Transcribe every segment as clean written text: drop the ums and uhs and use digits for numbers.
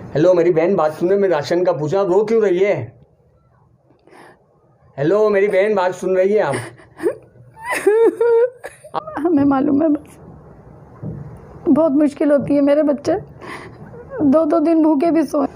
Hello मेरी बहन, बात सुने, मैं राशन का पूछा, रो क्यों रही है? हेलो मेरी बहन, बात सुन रही है आप? हमें मालूम है, बस बहुत मुश्किल होती है। मेरे बच्चे 2-2 दिन भूखे भी सोए।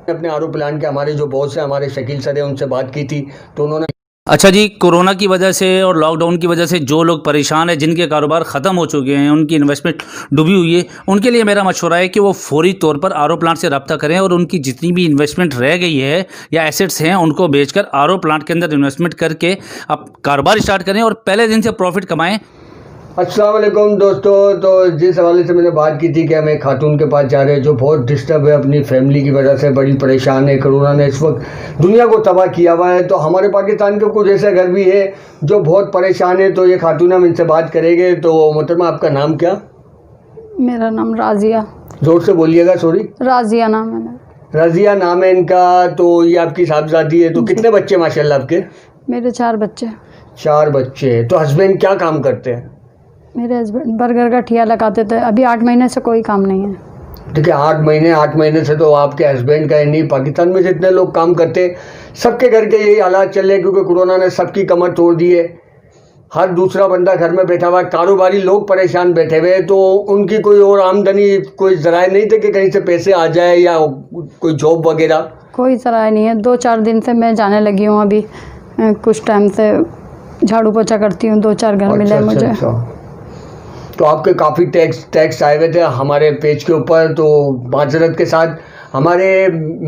अपने आरओ प्लांट के हमारे जो बॉस है, हमारे शकील सर है, उनसे बात की थी तो उन्होंने अच्छा जी, कोरोना की वजह से और लॉकडाउन की वजह से जो लोग परेशान हैं, जिनके कारोबार ख़त्म हो चुके हैं, उनकी इन्वेस्टमेंट डूबी हुई है, उनके लिए मेरा मशवरा है कि वो फौरी तौर पर आरओ प्लांट से रब्ता करें और उनकी जितनी भी इन्वेस्टमेंट रह गई है या एसेट्स हैं उनको बेचकर आरओ प्लांट के अंदर इन्वेस्टमेंट करके आप कारोबार स्टार्ट करें और पहले दिन से प्रॉफिट कमाएँ। अस्सलाम वालेकुम दोस्तों। तो जिस हवाले से मैंने बात की थी कि हम एक खातून के पास जा रहे हैं जो बहुत डिस्टर्ब है अपनी फैमिली की वजह से, बड़ी परेशान है। कोरोना ने इस वक्त दुनिया को तबाह किया हुआ है। तो हमारे पाकिस्तान के कुछ ऐसे घर भी है जो बहुत परेशान है। तो ये खातून, हम इनसे बात करेंगे। तो मोहतरमा, आपका नाम क्या? मेरा नाम राजिया। जोर से बोलिएगा। सॉरी, राजिया नाम है मेरा। रजिया नाम है इनका। तो ये आपकी साहबजादी है। तो कितने बच्चे माशाल्लाह आपके? मेरे 4 बच्चे। 4 बच्चे। तो हस्बैंड क्या काम करते हैं? मेरे हस्बैंड बर्गर का ठिया लगाते थे। अभी 8 महीने से कोई काम नहीं है। ठीक है, 8 महीने से तो आपके हस्बैंड का ही नहीं, पाकिस्तान में जितने लोग काम करते सबके घर के यही हालात चल रहे, क्योंकि कोरोना ने सबकी कमर तोड़ दी है। हर दूसरा बंदा घर में बैठा हुआ है, कारोबारी लोग परेशान बैठे हुए। तो उनकी कोई और आमदनी, कोई जराए नहीं थे कि कहीं से पैसे आ जाए या कोई जॉब वगैरह? कोई सराय नहीं है। 2-4 दिन से मैं जाने लगी हूँ। अभी कुछ टाइम से झाड़ू पोछा करती हूँ। 2-4 घर मिले मुझे। तो आपके काफ़ी टैक्स आए हुए थे हमारे पेज के ऊपर। तो माजरत के साथ हमारे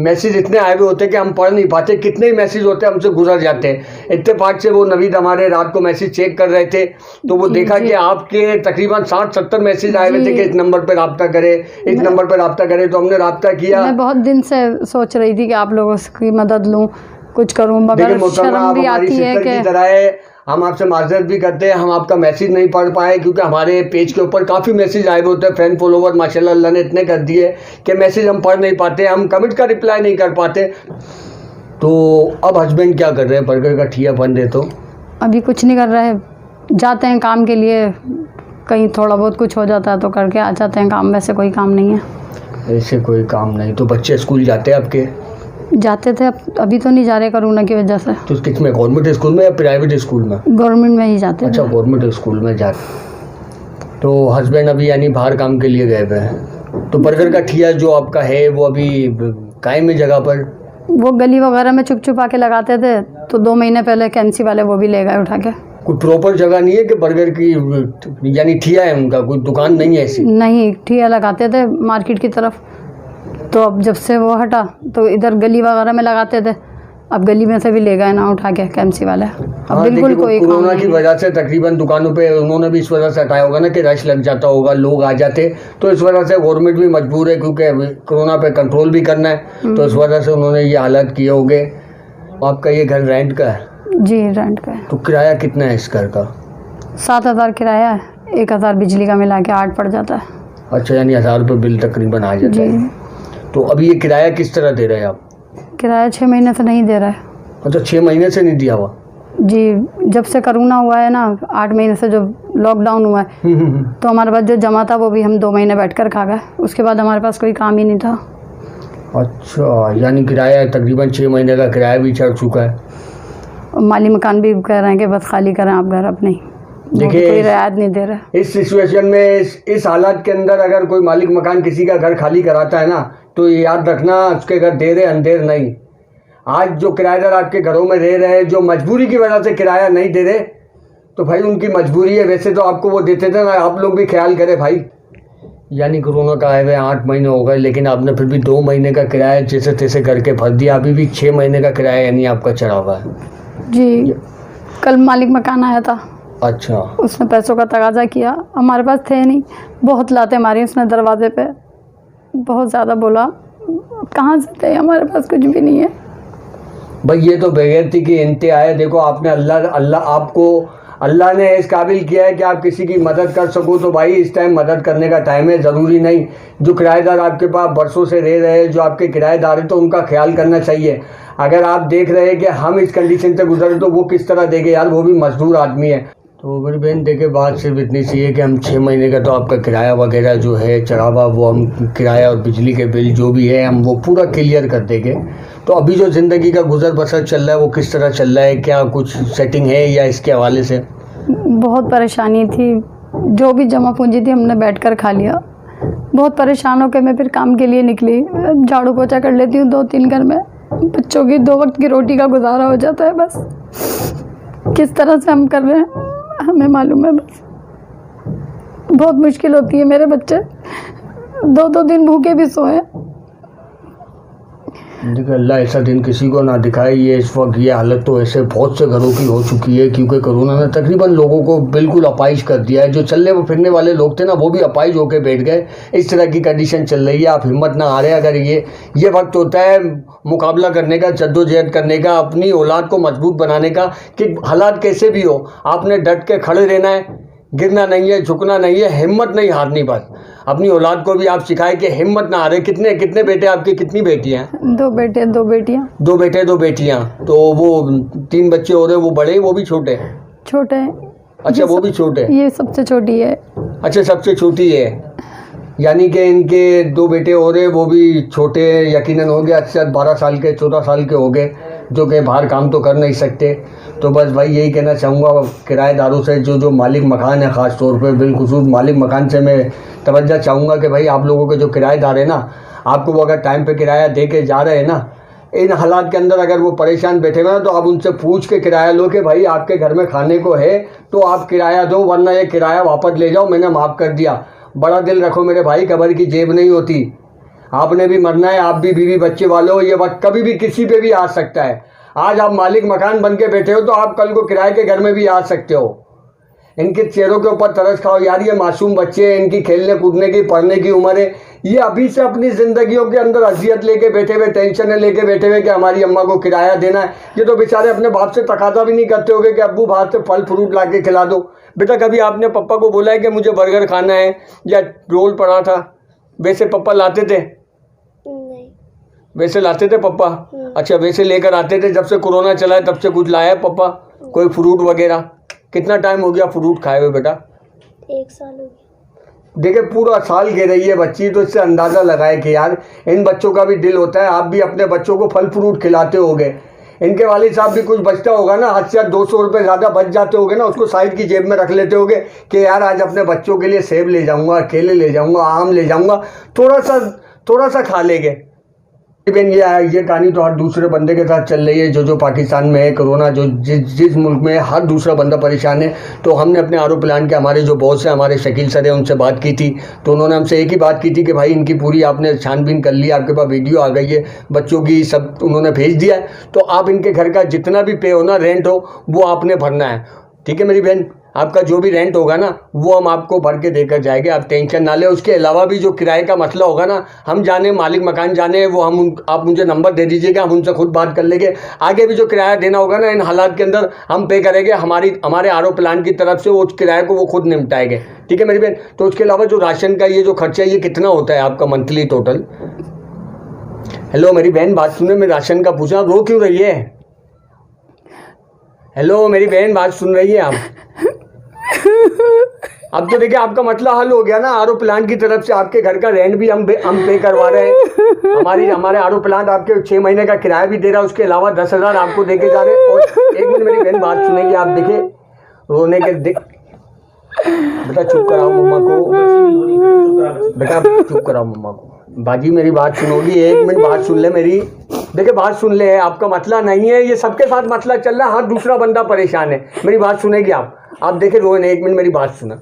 मैसेज इतने आए हुए होते कि हम पढ़ नहीं पाते। कितने ही मैसेज होते हैं हमसे गुजर जाते हैं। इत्तेफाक से वो नवीद हमारे रात को मैसेज चेक कर रहे थे तो वो देखा कि आपके तकरीबन 60-70 मैसेज आए हुए थे कि इस नंबर पर रब्ता करें, इस नंबर पर रब्ता करें। तो हमने रब्ता किया। मैं बहुत दिन से सोच रही थी कि आप लोगों की मदद लूँ, कुछ करूँ, मगर शर्म भी आती है कि हम आपसे माजरत भी करते हैं, हम आपका मैसेज नहीं पढ़ पाए, क्योंकि हमारे पेज के ऊपर काफ़ी मैसेज आए हुए होते हैं। फ्रेंड फॉलोवर माशाल्लाह अल्लाह ने इतने कर दिए कि मैसेज हम पढ़ नहीं पाते, हम कमेंट का रिप्लाई नहीं कर पाते। तो अब हस्बैंड क्या कर रहे हैं? बर्गर का ठिया बंद है। तो अभी कुछ नहीं कर रहे, जाते हैं काम के लिए, कहीं थोड़ा बहुत कुछ हो जाता है तो करके आ जाते हैं काम। वैसे कोई काम नहीं है। ऐसे कोई काम नहीं। तो बच्चे स्कूल जाते हैं आपके? जाते थे, अभी तो नहीं जा रहे कोरोना की वजह से। तो किस में, गवर्नमेंट स्कूल में या प्राइवेट स्कूल में? गवर्नमेंट में ही जाते थे। अच्छा, गवर्नमेंट स्कूल में जाते। तो हस्बैंड अभी यानी बाहर काम के लिए गए हुए हैं। तो बर्गर का ठिया जो आपका है वो अभी कायम है जगह पर? वो गली वगैरह में छुप छुपा के लगाते थे। तो 2 महीने पहले कैंसी वाले वो भी ले गए उठा के। कोई प्रॉपर जगह नहीं है कि बर्गर की यानी ठिया है उनका, कोई दुकान नहीं है ऐसी? नहीं, ठिया लगाते थे मार्केट की तरफ। तो अब जब से वो हटा तो इधर गली वगैरह में लगाते थे। अब गली में से भी ले गए ना उठा के कैंसी वाले। अब बिल्कुल कोई काम कोरोना की वजह से तकरीबन दुकानों पे उन्होंने भी इस वजह से हटाया होगा ना कि रश लग जाता होगा, लोग आ जाते। तो इस वजह से गवर्नमेंट भी मजबूर है, क्योंकि कोरोना पे कंट्रोल भी करना है। तो इस वजह से उन्होंने ये हालात किए होंगे। आपका ये घर रेंट का है? जी, रेंट का है। तो किराया कितना है इस घर का? 7,000 किराया है। 1,000 बिजली का मिला के 8 पड़ जाता है। अच्छा, यानी 1,000 रुपये बिल तकरीबन आ जाता है। तो अभी ये किराया किस तरह दे रहे हैं आप? किराया 6 महीने से नहीं दे रहा है। अच्छा, 6 महीने से नहीं दिया हुआ? जी, जब से कोरोना हुआ है ना, 8 महीने से जो लॉकडाउन हुआ है, तो हमारे पास जो जमा था वो भी हम 2 महीने बैठकर खा गए। उसके बाद हमारे पास कोई काम ही नहीं था। अच्छा, यानी किराया तकरीबन 6 महीने का किराया भी चढ़ चुका है। माली मकान भी कह रहे हैं कि बस खाली करें आप घर अपने। देखिए, कोई रियायत नहीं दे रहा। इस सिचुएशन में, इस हालात के अंदर अगर कोई मालिक मकान किसी का घर खाली कराता है ना, तो याद रखना उसके घर देर अंधेर नहीं। आज जो किराएदार आपके घरों में रह रहे हैं, जो मजबूरी की वजह से किराया नहीं दे रहे, तो भाई उनकी मजबूरी है। वैसे तो आपको वो देते थे ना, आप लोग भी ख्याल करें भाई। यानी कोरोना का आए हुए 8 महीने हो गए, लेकिन आपने फिर भी 2 महीने का किराया जैसे तैसे करके भर दिया। अभी भी 6 महीने का किराया यानी आपका चढ़ा हुआ है। जी, कल मालिक मकान आया था। अच्छा, उसने पैसों का तगाजा किया, हमारे पास थे नहीं। बहुत लाते मारी उसने दरवाजे पे, बहुत ज़्यादा बोला। कहाँ से थे, हमारे पास कुछ भी नहीं है भाई। ये तो बेगैरती की इंतहा है। देखो, आपने अल्लाह ने इस काबिल किया है कि आप किसी की मदद कर सको। तो भाई इस टाइम मदद करने का टाइम है। ज़रूरी नहीं जो किराएदार आपके पास बरसों से रह रहे हैं, जो आपके किराएदार हैं, तो उनका ख्याल करना चाहिए। अगर आप देख रहे हैं कि हम इस कंडीशन से गुजरे तो वो किस तरह देंगे यार, वो भी मजदूर आदमी है। तो मेरी बहन देखे बात सिर्फ इतनी सी है कि हम 6 महीने का तो आपका किराया वगैरह जो है चढ़ावा वो हम किराया और बिजली के बिल जो भी है हम वो पूरा क्लियर कर देंगे। तो अभी जो ज़िंदगी का गुजर बसर चल रहा है वो किस तरह चल रहा है, क्या कुछ सेटिंग है या इसके हवाले से? बहुत परेशानी थी, जो भी जमा पूंजी थी हमने बैठकर खा लिया। बहुत परेशान होकर मैं फिर काम के लिए निकली। झाड़ू पोछा कर लेती हूँ 2-3 घर में, बच्चों की 2 वक्त की रोटी का गुजारा हो जाता है। बस किस तरह से हम कर रहे हैं हमें मालूम है। बस बहुत मुश्किल होती है, मेरे बच्चे 2-2 दिन भूखे भी सोए। देखिए अल्लाह ऐसा दिन किसी को ना दिखाए। ये इस वक्त ये हालत तो ऐसे बहुत से घरों की हो चुकी है क्योंकि कोरोना ने तकरीबन लोगों को बिल्कुल अपाइज कर दिया है। जो चलने व फिरने वाले लोग थे ना वो भी अपाइज होकर बैठ गए। इस तरह की कंडीशन चल रही है। आप हिम्मत ना हारे। अगर ये वक्त होता है मुकाबला करने का, जद्दोजहद करने का, अपनी औलाद को मजबूत बनाने का कि हालात कैसे भी हो आपने डट के खड़े रहना है, गिरना नहीं है, झुकना नहीं है, हिम्मत नहीं हारनी। बस अपनी औलाद को भी आप सिखाए कि हिम्मत ना हारे। कितने कितने बेटे आपके, कितनी बेटियां हैं? 2 बेटे 2 बेटियां। 2 बेटे 2 बेटियां। तो वो 3 बच्चे हो रहे, वो बड़े वो भी छोटे? छोटे। अच्छा वो भी छोटे? ये सबसे छोटी है। अच्छा सबसे छोटी है, यानी कि इनके 2 बेटे हो रहे वो भी छोटे यकीनन हो गए, अच्छा 12 साल के 14 साल के हो गए, जो कि बाहर काम तो कर नहीं सकते। तो बस भाई यही कहना चाहूँगा किराएदारों से, जो मालिक मकान है ख़ास तौर पे, बिलखुसूस मालिक मकान से मैं तवज्जो चाहूँगा कि भाई आप लोगों के जो किराएदार है ना, आपको वो अगर टाइम पे किराया दे के जा रहे हैं ना, इन हालात के अंदर अगर वो परेशान बैठे हुए ना तो आप उनसे पूछ के किराया लो कि भाई आपके घर में खाने को है तो आप किराया दो, वरना ये किराया वापस ले जाओ, मैंने माफ़ कर दिया। बड़ा दिल रखो मेरे भाई, कब्र की जेब नहीं होती। आपने भी मरना है, आप भी बीवी बच्चे वाले हो। ये वक्त कभी भी किसी पे भी आ सकता है। आज आप मालिक मकान बन के बैठे हो तो आप कल को किराए के घर में भी आ सकते हो। इनके चेहरों के ऊपर तरस खाओ यार, ये मासूम बच्चे हैं, इनकी खेलने कूदने की पढ़ने की उम्र है। ये अभी से अपनी ज़िंदगियों के अंदर अजियत लेके बैठे हुए, टेंशन लेके बैठे हुए कि हमारी अम्मा को किराया देना है। ये तो बेचारे अपने बाप से तकाजा भी नहीं करते होंगे कि अब्बू बाहर से फल फ्रूट ला के खिला दो। बेटा कभी आपने पप्पा को बोला है कि मुझे बर्गर खाना है या रोल पड़ा था? वैसे पप्पा लाते थे? नहीं। वैसे लाते थे पप्पा? अच्छा वैसे लेकर आते थे। जब से कोरोना चला है तब से कुछ लाया है पप्पा, कोई फ्रूट वगैरह? कितना टाइम हो गया फ्रूट खाए हुए बेटा? 1 साल हो गया। देखिए पूरा साल कह रही है बच्ची, तो इससे अंदाज़ा लगाए कि यार इन बच्चों का भी दिल होता है। आप भी अपने बच्चों को फल फ्रूट खिलाते होगे। इनके वालिद साहब भी कुछ बचता होगा ना, 1 से 200 रुपये ज़्यादा बच जाते होगे ना, उसको साइड की जेब में रख लेते होगे कि यार आज अपने बच्चों के लिए सेब ले जाऊँगा, केले ले जाऊँगा, आम ले जाऊँगा, थोड़ा सा खा लेंगे। बहन ये कहानी तो हर दूसरे बंदे के साथ चल रही है। जो पाकिस्तान में है कोरोना, जो जिस मुल्क में है, हर दूसरा बंदा परेशान है। तो हमने अपने आरओ प्लांट के हमारे जो बॉस हैं, हमारे शकील सर हैं, उनसे बात की थी। तो उन्होंने हमसे एक ही बात की थी कि भाई इनकी पूरी आपने छानबीन कर ली, आपके पास वीडियो आ गई है, बच्चों की सब उन्होंने भेज दिया है। तो आप इनके घर का जितना भी पे हो ना, रेंट हो, वो आपने भरना है। ठीक है मेरी बहन, आपका जो भी रेंट होगा ना वो हम आपको भर के देकर जाएंगे, आप टेंशन ना ले। उसके अलावा भी जो किराए का मसला होगा ना, हम जाने, मालिक मकान जाने, वो आप मुझे नंबर दे दीजिएगा, हम उनसे खुद बात कर लेंगे। आगे भी जो किराया देना होगा ना इन हालात के अंदर हम पे करेंगे। हमारे आरओ प्लांट की तरफ से वो किराए को वो खुद निपटाएंगे। ठीक है मेरी बहन। तो उसके अलावा जो राशन का ये जो खर्चा है, ये कितना होता है आपका मंथली टोटल? हेलो मेरी बहन बात सुने, मैं राशन का पूछा, रो क्यों रही है? हेलो मेरी बहन बात सुन रही है आप? अब तो देखिए आपका मसला हल हो गया ना। आरओ प्लांट की तरफ से आपके घर का रेंट भी हम पे करवा रहे हैं। हमारे आरओ प्लांट आपके 6 महीने का किराया भी दे रहा है, उसके अलावा 10,000 आपको दे के जा रहे हैं। और एक मिनट मेरी बहन बात सुनेगी आप, देखिए रोने के बेटा चुप कराओ मम्मा को, बेटा चुप कराओ मम्मा को। बाजी मेरी बात सुनोगी? 1 मिनट बात सुन ले मेरी। देखिए बात सुन ले, आपका मसला नहीं है, ये सबके साथ मसला चल रहा है, हर दूसरा बंदा परेशान है। मेरी बात सुनेगी आप देखिए रोए, 1 मिनट मेरी बात सुना।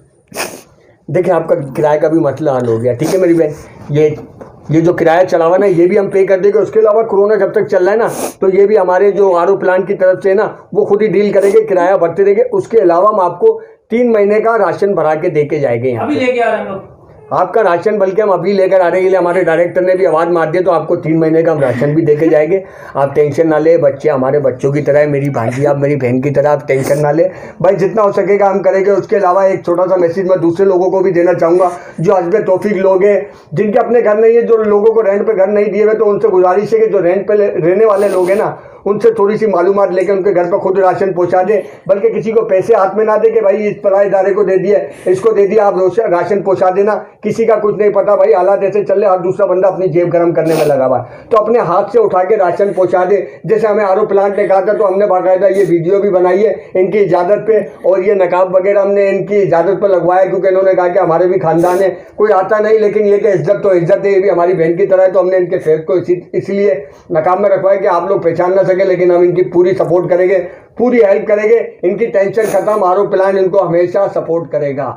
देखिए आपका किराए का भी मसला हल हो गया। ठीक है मेरी बहन, ये जो किराया चला हुआ ना ये भी हम पे कर देंगे। उसके अलावा कोरोना जब तक चल रहा है ना, तो ये भी हमारे जो आरओ प्लांट की तरफ से ना वो खुद ही डील करेंगे, किराया भरते रहेंगे। उसके अलावा हम आपको 3 महीने का राशन भरा के दे के जाएंगे। यहाँ अभी लेके आ रहे हैं हम लोग आपका राशन, बल्कि हम अभी लेकर आ रहे हैं। हमारे डायरेक्टर ने भी आवाज़ मार दी, तो आपको 3 महीने का हम राशन भी देके जाएंगे। आप टेंशन ना ले। बच्चे हमारे बच्चों की तरह है, मेरी भांजी आप मेरी बहन की तरह, आप टेंशन ना ले भाई। जितना हो सकेगा हम करेंगे। उसके अलावा एक छोटा सा मैसेज मैं दूसरे लोगों को भी देना चाहूँगा, जो हस्बे तौफीक लोग हैं, जिनके अपने घर नहीं है, जो लोगों को रेंट पे घर नहीं दिए हुए, तो उनसे गुजारिश है कि जो रेंट पे रहने वाले लोग हैं ना, उनसे थोड़ी सी मालूमात लेकर उनके घर पर खुद राशन पहुंचा दे, बल्कि किसी को पैसे हाथ में ना दे कि भाई इस पराए इदारे को दे दिए, इसको दे दिया, आप राशन पहुंचा देना। किसी का कुछ नहीं पता भाई, हालात ऐसे चल रहे, हर दूसरा बंदा अपनी जेब गर्म करने में लगा हुआ है, तो अपने हाथ से उठा के राशन पहुंचा दे। जैसे हमें आरओ प्लांट ने कहा था, तो हमने बाकायदा ये वीडियो भी बनाई है इनकी इजाज़त पे, और ये नकाब वगैरह हमने इनकी इजाज़त पर लगवाया, क्योंकि इन्होंने कहा कि हमारे भी खानदान है, कोई आता नहीं, लेकिन ये कि इज्जत तो इज्जत है, ये भी हमारी बहन की तरह है, तो हमने इनके फेस को इसलिए नकाब में रखवाया कि आप लोग पहचान ना सके, लेकिन हम इनकी पूरी सपोर्ट करेंगे, पूरी हेल्प करेंगे, इनकी टेंशन खत्म, आरओ प्लान इनको हमेशा सपोर्ट करेगा।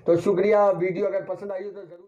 तो शुक्रिया। वीडियो अगर पसंद आई हो तो जरूर